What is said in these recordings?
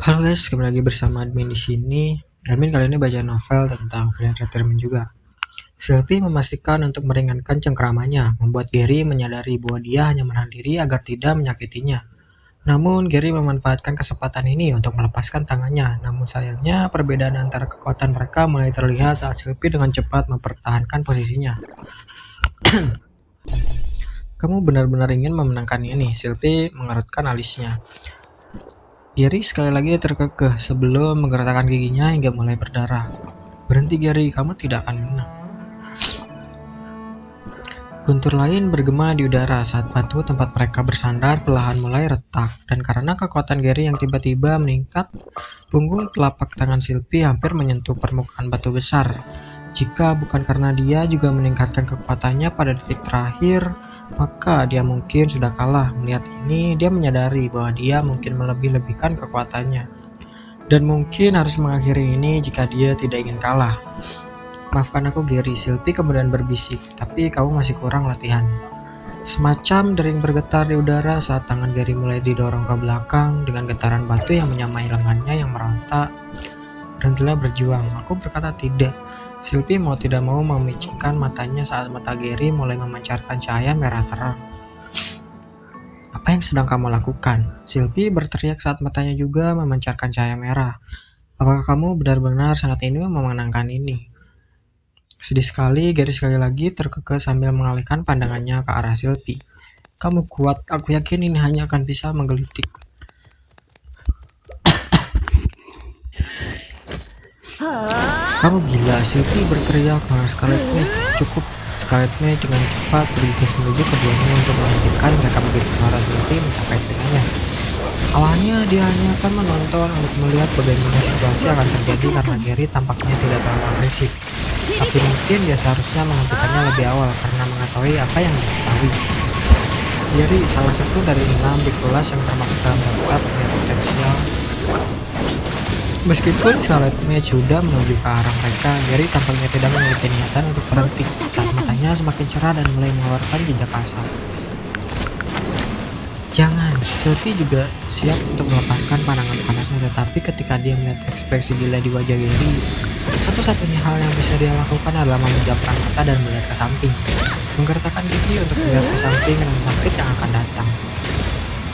Halo guys, kembali lagi bersama admin di sini. Admin kali ini baca novel tentang Friend Retirement juga. Sylvie memastikan untuk meringankan cengkeramannya, membuat Gary menyadari bahwa dia hanya menahan diri agar tidak menyakitinya. Namun, Gary memanfaatkan kesempatan ini untuk melepaskan tangannya. Namun sayangnya, perbedaan antara kekuatan mereka mulai terlihat saat Sylvie dengan cepat mempertahankan posisinya. Kamu benar-benar ingin memenangkan ini, Sylvie mengerutkan alisnya. Gary sekali lagi terkekeh sebelum menggerakkan giginya hingga mulai berdarah. Berhenti Gary, kamu tidak akan menang. Guntur lain bergema di udara saat batu tempat mereka bersandar perlahan mulai retak, dan karena kekuatan Gary yang tiba-tiba meningkat, punggung telapak tangan Sylvie hampir menyentuh permukaan batu besar. Jika bukan karena dia juga meningkatkan kekuatannya pada detik terakhir, maka dia mungkin sudah kalah. Melihat ini, dia menyadari bahwa dia mungkin melebih-lebihkan kekuatannya, dan mungkin harus mengakhiri ini jika dia tidak ingin kalah. Maafkan aku Gary, Sylvie kemudian berbisik, tapi kamu masih kurang latihan. Semacam dering bergetar di udara saat tangan Gary mulai didorong ke belakang dengan getaran batu yang menyamai lengannya yang meronta. Berhentilah berjuang, aku berkata tidak. Sylvie mau tidak mau memicingkan matanya saat mata Gary mulai memancarkan cahaya merah terang. Apa yang sedang kamu lakukan? Sylvie berteriak saat matanya juga memancarkan cahaya merah. Apakah kamu benar-benar sangat ingin memenangkan ini? Sedih sekali, Gary sekali lagi terkekeh sambil mengalihkan pandangannya ke arah Sylvie. Kamu kuat, aku yakin ini hanya akan bisa menggelitik. Kamu gila, Sylvie berteriak dengan Scarlet Mage. Cukup, Scarlet Mage dengan cepat bergegas menuju keduanya untuk menghentikan mereka begitu suara Sylvie mencapai telinganya. Awalnya dia hanya akan menonton untuk melihat bagaimana situasi akan terjadi karena Gary tampaknya tidak terlalu agresif. Tapi mungkin dia seharusnya menghentikannya lebih awal karena mengetahui apa yang diketahui. Gary salah satu dari 6 di kelas yang termasuk dalam daftar punya potensial. Meskipun Scarlet Mage sudah menuju ke arah mereka, Gary tampaknya tidak memiliki niatan untuk berhenti saat matanya semakin cerah dan mulai mengeluarkan jejak asap. Jangan, Sylvie juga siap untuk melepaskan pandangan panasnya, tetapi ketika dia melihat ekspresi gila di wajah Gary, satu-satunya hal yang bisa dia lakukan adalah memejamkan mata dan melihat ke samping, menggerakkan gigi untuk melihat ke samping dan sakit yang akan datang.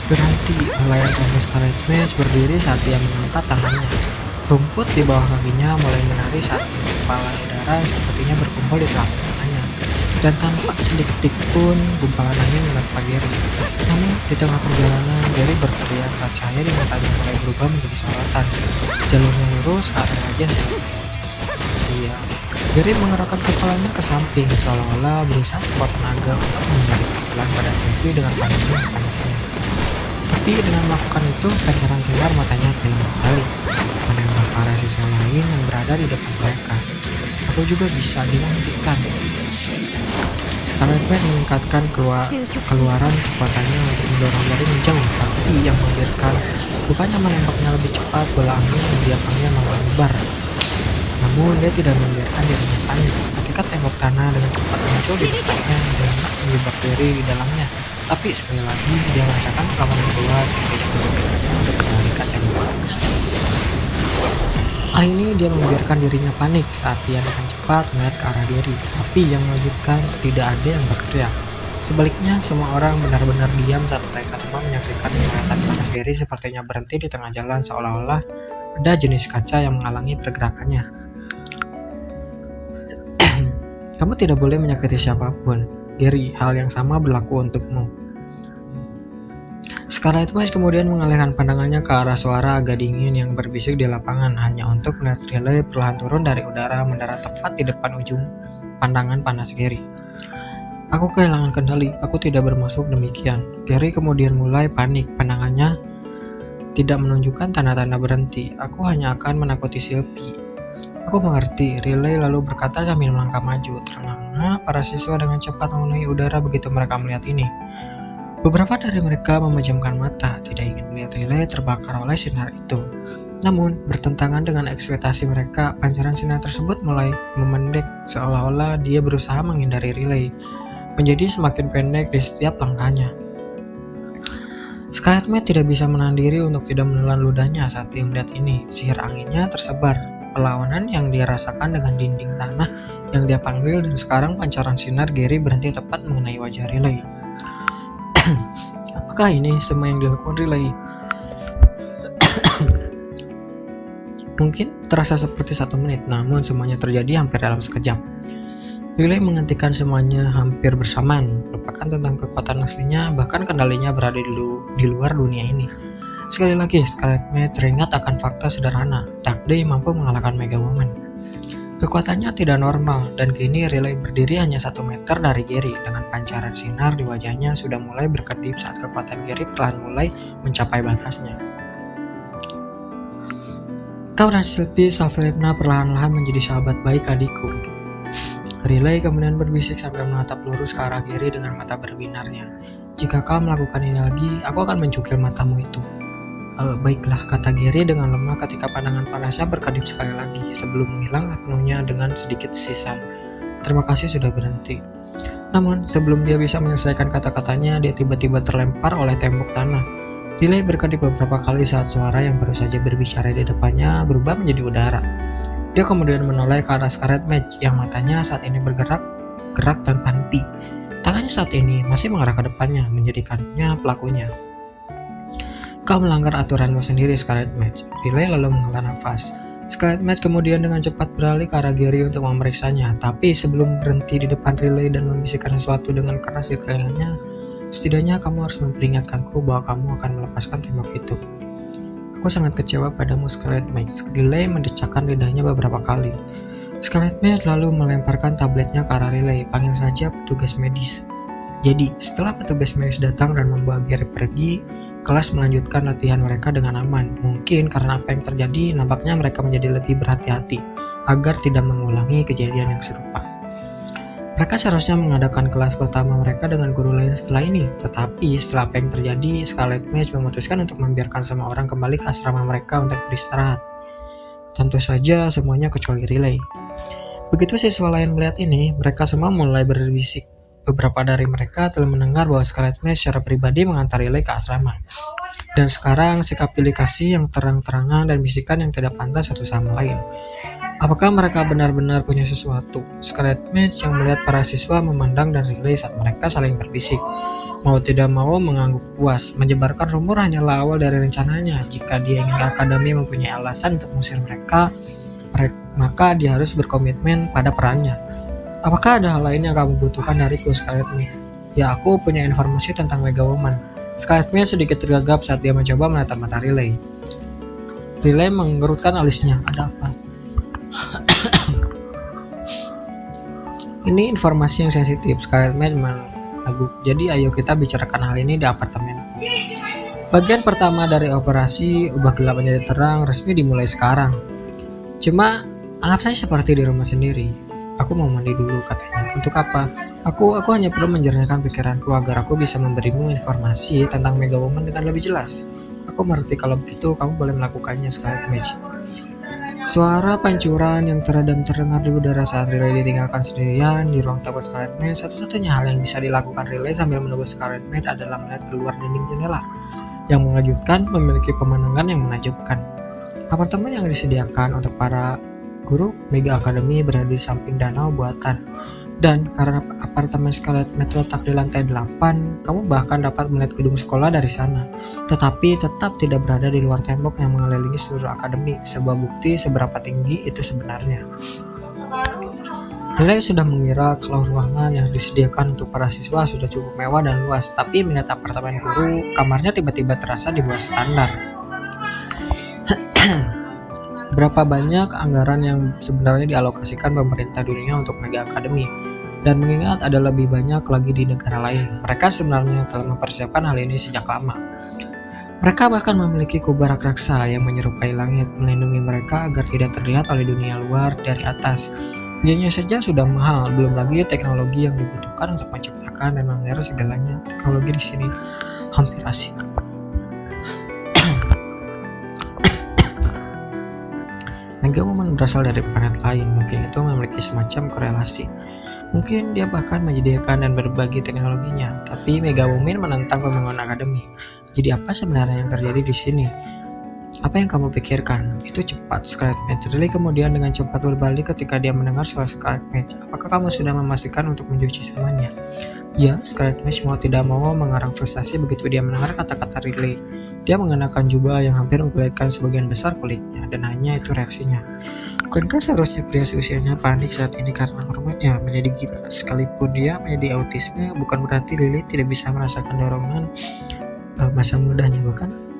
Berhenti, nelayan Thomas Scarlet Mage berdiri saat dia mengangkat tangannya. Rumput di bawah kakinya mulai menari saat gumpalan udara sepertinya berkumpul di telapak tangannya. Dan tanpa sedetik pun gumpalan angin menerpa Gary. Namun di tengah perjalanan Gary berteriak saat cahaya di matanya mulai berubah menjadi sorotan. Jalurnya lurus ke arah wajah siap. Gary mengerahkan kepalanya ke samping seolah-olah berusaha sekuat tenaga untuk menghindari pukulan pada Sylvie dengan panasnya. Tapi dengan melakukan itu, pancaran sinar matanya terlihat kembali, menembak ke arah siswa lain yang berada di depan mereka. Aku juga bisa dihentikan. Scarlet Mage meningkatkan keluaran kekuatannya untuk mendorong Gary menjauh, tapi yang mengejutkan bukannya menembaknya lebih cepat, bola angin yang dia panggil menyebar. Namun dia tidak membiarkan dirinya panik. Ketika tembok tanah dengan cepat muncul di depannya dan menjebak Gary di dalamnya. Tapi sekali lagi dia merasakan perlawanan kuat untuk mengalihkan tembok. Hal ini dia membiarkan dirinya panik saat dia dengan cepat melihat ke arah Gary. Tapi yang mengejutkan tidak ada yang berteriak. Sebaliknya semua orang benar-benar diam saat mereka semua menyaksikan kekuatan panas Gary sepertinya berhenti di tengah jalan seolah-olah ada jenis kaca yang menghalangi pergerakannya. Kamu tidak boleh menyakiti siapapun, Gary. Hal yang sama berlaku untukmu. Scarlet Mage kemudian mengalihkan pandangannya ke arah suara agak dingin yang berbisik di lapangan hanya untuk melihat Riley perlahan turun dari udara mendarat tepat di depan ujung pandangan panas Gary. Aku kehilangan kendali, aku tidak bermaksud demikian. Gary kemudian mulai panik, pandangannya tidak menunjukkan tanda-tanda berhenti. Aku hanya akan menakuti Sylvie. Aku mengerti, Riley lalu berkata sambil melangkah maju. Terengah-engah para siswa dengan cepat memenuhi udara begitu mereka melihat ini. Beberapa dari mereka memejamkan mata, tidak ingin melihat Riley terbakar oleh sinar itu. Namun, bertentangan dengan ekspektasi mereka, pancaran sinar tersebut mulai memendek, seolah-olah dia berusaha menghindari Riley, menjadi semakin pendek di setiap langkahnya. Scarlet Mage tidak bisa menahan diri untuk tidak menelan ludahnya saat dia melihat ini. Sihir anginnya tersebar. Perlawanan yang dia rasakan dengan dinding tanah yang dia panggil, dan sekarang pancaran sinar Gary berhenti tepat mengenai wajah Riley. Apakah ini semua yang dilakukan Riley? Mungkin terasa seperti 1 menit, namun semuanya terjadi hampir dalam sekejap. Riley menghentikan semuanya hampir bersamaan, melupakan tentang kekuatan aslinya, bahkan kendalinya berada di luar dunia ini. Sekali lagi, Scarlet Mage teringat akan fakta sederhana, Dark Day mampu mengalahkan Mega Woman. Kekuatannya tidak normal, dan kini Riley berdiri hanya 1 meter dari Gary, dengan pancaran sinar di wajahnya sudah mulai berkedip saat kekuatan Gary perlahan mulai mencapai batasnya. Kau dan Sylvie Savelevna perlahan-lahan menjadi sahabat baik adikku. Riley kemudian berbisik sambil menatap lurus ke arah Gary dengan mata berbinarnya. Jika kau melakukan ini lagi, aku akan mencukir matamu itu. Baiklah, kata Gary dengan lemah ketika pandangan panasnya berkedip sekali lagi sebelum menghilang sepenuhnya dengan sedikit sisam. Terima kasih sudah berhenti. Namun, sebelum dia bisa menyelesaikan kata-katanya, dia tiba-tiba terlempar oleh tembok tanah. Riley berkedip beberapa kali saat suara yang baru saja berbicara di depannya berubah menjadi udara. Dia kemudian menoleh ke arah Scarlet Mage yang matanya saat ini bergerak tanpa henti. Tangannya saat ini masih mengarah ke depannya, menjadikannya pelakunya. Kau melanggar aturanmu sendiri, Scarlet Mage. Riley lalu menghela nafas. Scarlet Mage kemudian dengan cepat beralih ke arah Gary untuk memeriksanya, tapi sebelum berhenti di depan Riley dan membisikkan sesuatu dengan keras di telinganya, setidaknya kamu harus memperingatkanku bahwa kamu akan melepaskan tembok itu. Aku sangat kecewa padamu, Scarlet Mage. Riley mendecakkan lidahnya beberapa kali. Scarlet Mage lalu melemparkan tabletnya ke arah Riley. Panggil saja petugas medis. Jadi, setelah petugas medis datang dan membawa Gary pergi, kelas melanjutkan latihan mereka dengan aman. Mungkin karena apa yang terjadi, nampaknya mereka menjadi lebih berhati-hati agar tidak mengulangi kejadian yang serupa. Mereka seharusnya mengadakan kelas pertama mereka dengan guru lain setelah ini, tetapi setelah apa yang terjadi, Scarlet Mage memutuskan untuk membiarkan semua orang kembali ke asrama mereka untuk beristirahat. Tentu saja semuanya kecuali Riley. Begitu siswa lain melihat ini, mereka semua mulai berbisik. Beberapa dari mereka telah mendengar bahwa Scarlet Mage secara pribadi mengantar Riley ke asrama. Dan sekarang sikap pilih kasih yang terang-terangan dan bisikan yang tidak pantas satu sama lain. Apakah mereka benar-benar punya sesuatu? Scarlet Mage yang melihat para siswa memandang dan Riley saat mereka saling berbisik. Mau tidak mau mengangguk puas, menyebarkan rumor hanyalah awal dari rencananya. Jika dia ingin akademi mempunyai alasan untuk mengusir mereka, maka dia harus berkomitmen pada perannya. Apakah ada hal lain yang kamu butuhkan dariku, Scarlet Mage? Ya, aku punya informasi tentang Mega Woman. Scarlet Mage sedikit tergagap saat dia mencoba menatap mata Riley. Riley mengerutkan alisnya. Ada apa? Ini informasi yang sensitif, Scarlet Mage mengangguk. Jadi ayo kita bicarakan hal ini di apartemen. Bagian pertama dari operasi ubah gelap menjadi terang resmi dimulai sekarang. Cuma anggap saja seperti di rumah sendiri. Aku mau mandi dulu, katanya. Untuk apa? Aku hanya perlu menjernihkan pikiranku agar aku bisa memberimu informasi tentang Mega Woman dengan lebih jelas. Aku mengerti kalau begitu kamu boleh melakukannya, Scarlet Mage. Suara pancuran yang teredam terdengar di udara saat Riley ditinggalkan sendirian di ruang tamu Scarlet Mage. Satu-satunya hal yang bisa dilakukan Riley sambil menunggu Scarlet Mage adalah melihat keluar dinding jendela yang mengejutkan, memiliki pemandangan yang menakjubkan. Apartemen yang disediakan untuk para guru Mega Academy berada di samping danau buatan, dan karena apartemen Scarlet Mage terletak di lantai 8, kamu bahkan dapat melihat gedung sekolah dari sana, tetapi tetap tidak berada di luar tembok yang mengelilingi seluruh akademi, sebuah bukti seberapa tinggi itu sebenarnya. Riley sudah mengira kalau ruangan yang disediakan untuk para siswa sudah cukup mewah dan luas, tapi melihat apartemen guru, kamarnya tiba-tiba terasa di bawah standar. Berapa banyak anggaran yang sebenarnya dialokasikan pemerintah dunia untuk Mega Academy, dan mengingat ada lebih banyak lagi di negara lain, mereka sebenarnya telah mempersiapkan hal ini sejak lama. Mereka bahkan memiliki kubah raksasa yang menyerupai langit, melindungi mereka agar tidak terlihat oleh dunia luar dari atas. Biayanya saja sudah mahal, belum lagi teknologi yang dibutuhkan untuk menciptakan dan memelihara segalanya. Teknologi di sini hampir asing. Mega Woman berasal dari planet lain, mungkin itu memiliki semacam korelasi. Mungkin dia bahkan menyediakan dan berbagi teknologinya, tapi Mega Woman menentang pembangunan akademi. Jadi apa sebenarnya yang terjadi di sini? Apa yang kamu pikirkan? Itu cepat, Scarlet Mage. Riley kemudian dengan cepat berbalik ketika dia mendengar suara Scarlet Mage. Apakah kamu sudah memastikan untuk mencuci semuanya? Ya, Scarlet Mage mau tidak mau mengarang frustasi begitu dia mendengar kata-kata Riley. Dia mengenakan jubah yang hampir memperlihatkan sebagian besar kulitnya, dan hanya itu reaksinya. Bukankah seharusnya pria seusianya panik saat ini karena hormonnya menjadi gila? Sekalipun dia menjadi autisme, bukan berarti Lily tidak bisa merasakan dorongan masa mudanya, bukan?